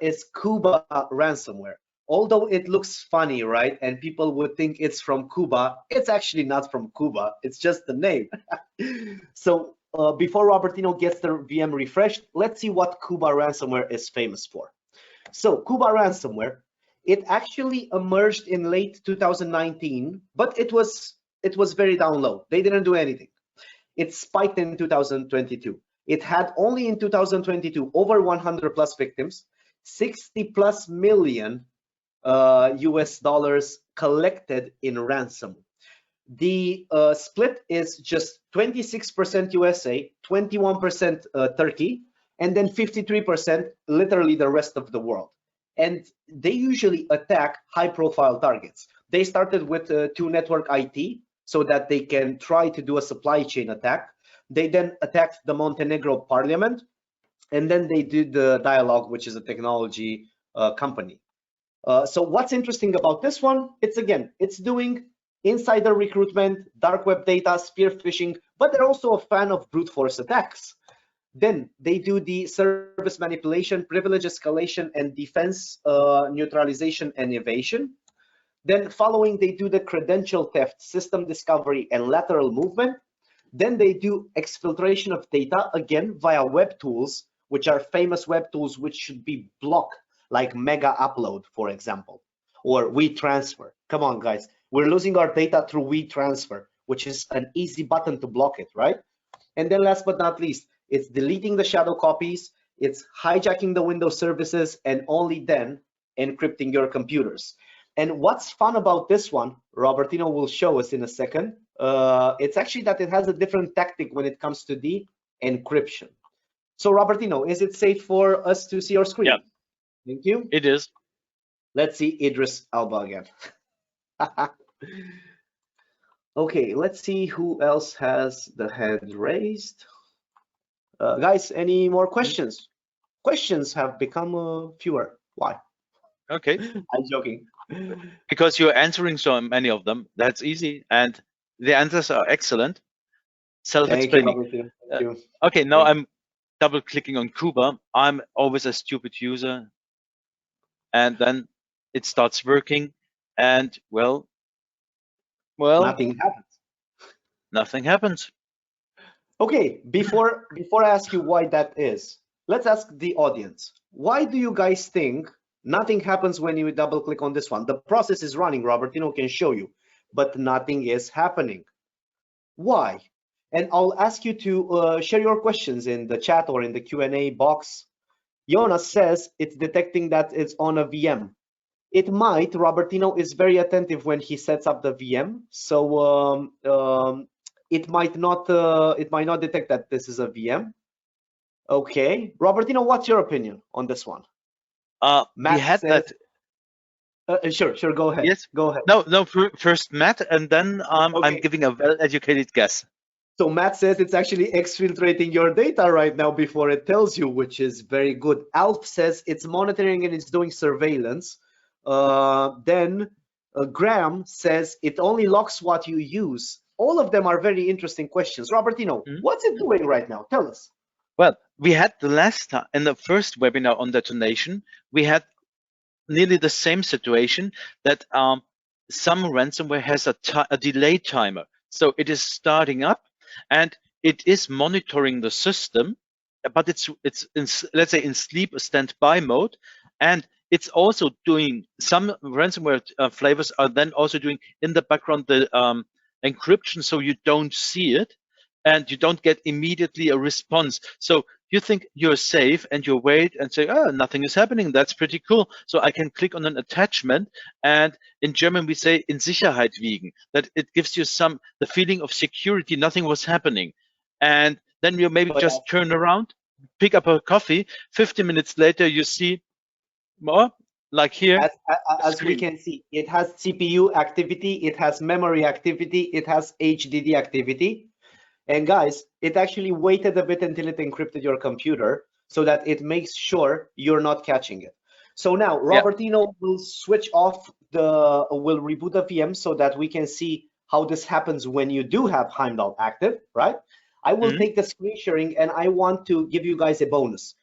is Cuba ransomware. Although it looks funny, right? And people would think it's from Cuba. It's actually not from Cuba. It's just the name. So before Robertino gets the VM refreshed, let's see what Cuba ransomware is famous for. So Cuba ransomware, it actually emerged in late 2019, but it was very down low. They didn't do anything. It spiked in 2022. It had only in 2022 over 100 plus victims, 60 plus million US dollars collected in ransom. The split is just 26% USA, 21% Turkey, and then 53% literally the rest of the world. And they usually attack high-profile targets. They started with 2Network IT so that they can try to do a supply chain attack. They then attacked the Montenegro parliament, and then they did the Dialog, which is a technology company. So what's interesting about this one? It's doing insider recruitment, dark web data, spear phishing, but they're also a fan of brute force attacks. Then they do the service manipulation, privilege escalation, and defense neutralization and evasion. Then following, they do the credential theft, system discovery, and lateral movement. Then they do exfiltration of data, again, via web tools, which are famous web tools which should be blocked, like Mega Upload, for example, or WeTransfer. Come on, guys. We're losing our data through WeTransfer, which is an easy button to block it, right? And then last but not least, it's deleting the shadow copies, it's hijacking the Windows services, and only then encrypting your computers. And what's fun about this one, Robertino will show us in a second, it's actually that it has a different tactic when it comes to the encryption. So Robertino, is it safe for us to see our screen? Yeah. Thank you. It is. Let's see Idris Alba again. Okay, let's see who else has the hand raised. Guys, any more questions? Questions have become fewer. Why? Okay. I'm joking. Because you're answering so many of them. That's easy. And the answers are excellent. Self-explaining. Thank you. Okay, now I'm double clicking on Cuba. I'm always a stupid user. And then it starts working. And well, Nothing happens. Nothing happens. Okay, before I ask you why that is, let's ask the audience. Why do you guys think nothing happens when you double click on this one? The process is running, Robertino can show you, but nothing is happening. Why? And I'll ask you to share your questions in the chat or in the Q&A box. Jonas says it's detecting that it's on a VM. It might. Robertino is very attentive when he sets up the VM, so it might not detect that this is a VM. Okay, Robertino, what's your opinion on this one? Matt, we had says, that. Sure. Go ahead. Yes. Go ahead. No. First Matt, and then okay. I'm giving a well-educated guess. So Matt says it's actually exfiltrating your data right now before it tells you, which is very good. Alf says it's monitoring and it's doing surveillance. Then Graham says it only locks what you use. All of them are very interesting questions. Robertino, what's it doing right now? Tell us. Well, we had the last time in the first webinar on detonation, we had nearly the same situation that some ransomware has a delay timer. So it is starting up and it is monitoring the system, but it's in, let's say, in sleep standby mode, and it's also doing some ransomware flavors are then also doing in the background the encryption, so you don't see it and you don't get immediately a response. So you think you're safe and you wait and say, oh, nothing is happening. That's pretty cool. So I can click on an attachment, and in German we say in Sicherheit wiegen, that it gives you the feeling of security, nothing was happening. And then you maybe just turn around, pick up a coffee, 50 minutes later you see more, like here. As we can see, it has CPU activity, it has memory activity, it has HDD activity. And guys, it actually waited a bit until it encrypted your computer so that it makes sure you're not catching it. So now Robertino will switch off will reboot the VM so that we can see how this happens when you do have Heimdal active, right? I will take the screen sharing and I want to give you guys a bonus.